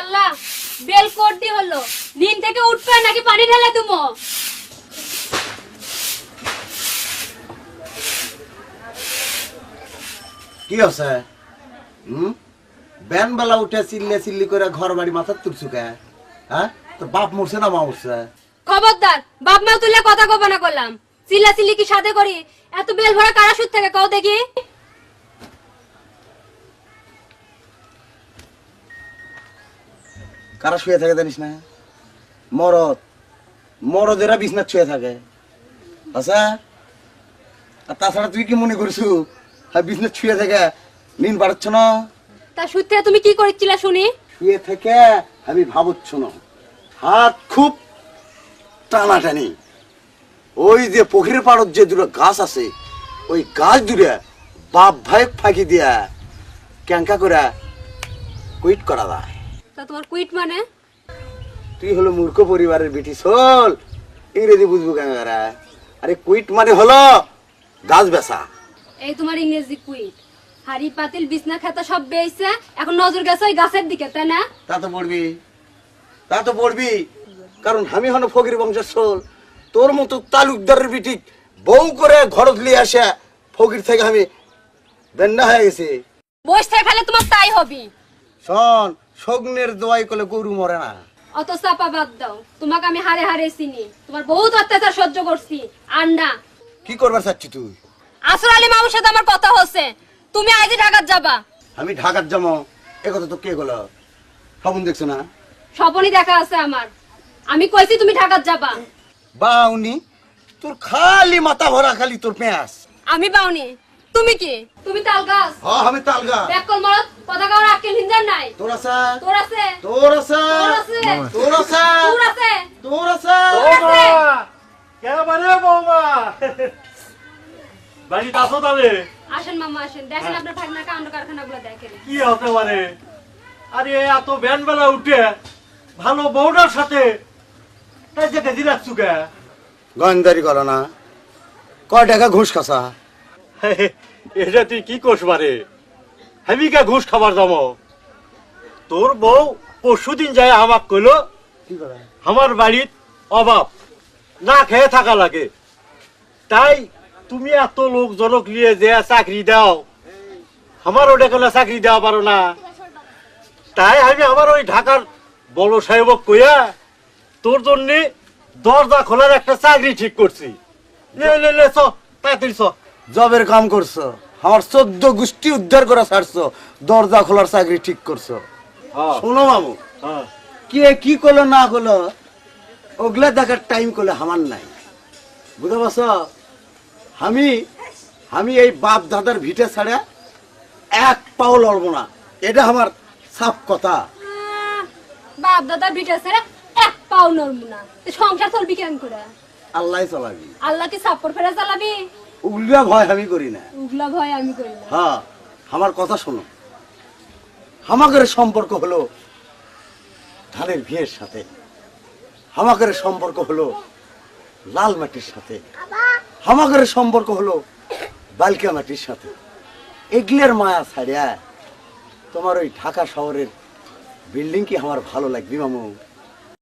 আল্লাহ bell code দি হলো নিন থেকে উঠবে নাকি পানি ঢেলে দিমো? কি আছে? ব্যান বেলা উঠে চিল্লে চিল্লি করে ঘর বাড়ি মাথার তুলছু কে? হ্যাঁ, তোর বাপ মরছে না মা মরছে? খবরদার, বাপ মা তুলে কথা কব না করলাম। চিল্লা চিল্লি কি সাথে করি? এত বেল ভরা কারা সুদ থেকে কও দেখি। কারা শুয়ে থাকে জানিস না? মরদ, মরদেরা বিছনাত শুয়ে থাকে। আচ্ছা, আর তাছাড়া তুই কি মনে করছু হ্যাঁ বিছনাত শুয়ে থাকে নিন বাড়াচ্ছ না? তা সুদ থেকে তুমি কি করেছিলা শুনি? শুয়ে থেকে আমি ভাবচ্ছ না, হাত খুব টানাটানি। ওই যে পুকুরের পাড়ত যে দুটো গাছ আছে, ওই গাছ দুটো বাপ ভাই ফাঁকি দিয়া ক্যাঙ্কা করে কুইট করা যায়। তা তোমার কুইট মানে? তুই হলো মূর্খ পরিবারের বেটি চল, ইংরেজি বুঝবো ক্যাঙ্কারা। আরে কুইট মানে হলো গাছ বেচা। এই তোমার ইংরেজি কুইট। হাড়ি পাতিল বিছনা খাতা সব বেইছে, এখন নজর গেছে ওই গাছের দিকে, তাই না? তা তো পড়বি, তা তো পড়বি, কারণ আমি হলো ফকির বংশের চল। তোর মতো তালুকদারের বিটি বউ করে ঘরত লিয়ে আসে ফকির থেকে আমি বেন্না হয়ে গেছি। বসে থেকে খালে তোমার তাই হবি। শোন, সগ্নের দোয়াই করলে গরু মরে না। অত চাপা বাদ দাও, তোমাকে আমি হারে হারে চিনি। তোমার বহুত অত্যাচার সহ্য করছি, আর না। কি করবার চাচ্ছি তুই? আসর আলী মামুর সাথে আমার কথা হচ্ছে, তুমি আজই ঢাকার যাবা। আমি ঢাকার যাবো এ কথা তো কে বলো? স্বপ্ন দেখছো না? স্বপনই দেখা আছে আমার। আমি কইছি তুমি ঢাকার যাবা। বাউনি, তোর খালি মাথা ভরা খালি তোর পেঁয়াজ। আমি বাউনি, তুমি কি? তুমি তাল গাছ। হ্যাঁ আমি তালগা। ব্যাকল মরদ কথা কাউর আক্কেল হিন্দার নাই। তোর আছে, তোর আছে, তোর আছে, তোর আছে, তোর আছে, তোর আছে, তোর আছে। তোর আছে। কেন মানে বৌমা বাড়িতে আসো তবে? আসেন মামা আসেন, দেখেন আপনার ভাগনা কাণ্ড কারখানাগুলো দেখেন। কি হতে পারে? আরে এত ব্যান বেলা উঠে ভালো বউটার সাথে এই যে গেজি রাখছু কে? গন্দারি করো না, কয় টাকা ঘুষ খাসা? এটা তুই কি কোষ বারে? হেমিকা ঘুষ খাবার জমো? তোর বউ পরশুদিন যায় আমাক কইলো কি করে? আমার বাড়ির অভাব, না খেয়ে থাকা লাগে, তাই তুমি এত লোকজনক নিয়ে যে চাকরি দাও, আমার ওটা কোনো চাকরি দেওয়া পারো না। তাই আমি আমার ওই ঢাকার বড় সাহেবক কইয়া তোর জন্য দরজা খোলার একটা চাকরি ঠিক করছি। লে লে লে চ, তাড়াতাড়ি চ। জবের কাম করছো, আমার 14 গোষ্ঠী উদ্ধার করা ছাড়ছো, দরজা খোলার চাকরি ঠিক করছো। হ্যাঁ, শোনো মামু, হ্যাঁ। কি করলো না করলো ওগুলা দেখার টাইম করলে আমার নাই, বুঝতে পারছ? আমি এই বাপ দাদার ভিটে ছাড়া এক পাও লড়বো না, এটা আমার সাফ কথা। বাপ দাদা বিটা ছেড়ে এক পাও নড়বো না। তো সংসার চলবি কেন করে? আল্লাহ চালাবি, আল্লাহ কি সাপোর্ট ফেরা চালাবি? উগলা ভয় আমি করি না। উগলা ভয় আমি করি না। হ্যাঁ, আমার কথা শোনো। আমাদের সম্পর্ক হলো ধানের বিয়ের সাথে, আমাদের সম্পর্ক হলো লাল মাটির সাথে, আমাদের সম্পর্ক হলো বালকা মাটির সাথে। এগুলোর মায়া ছাড়িয়া তোমার ওই ঢাকা শহরের বিল্ডিং কি আমার ভালো লাগবে মামু?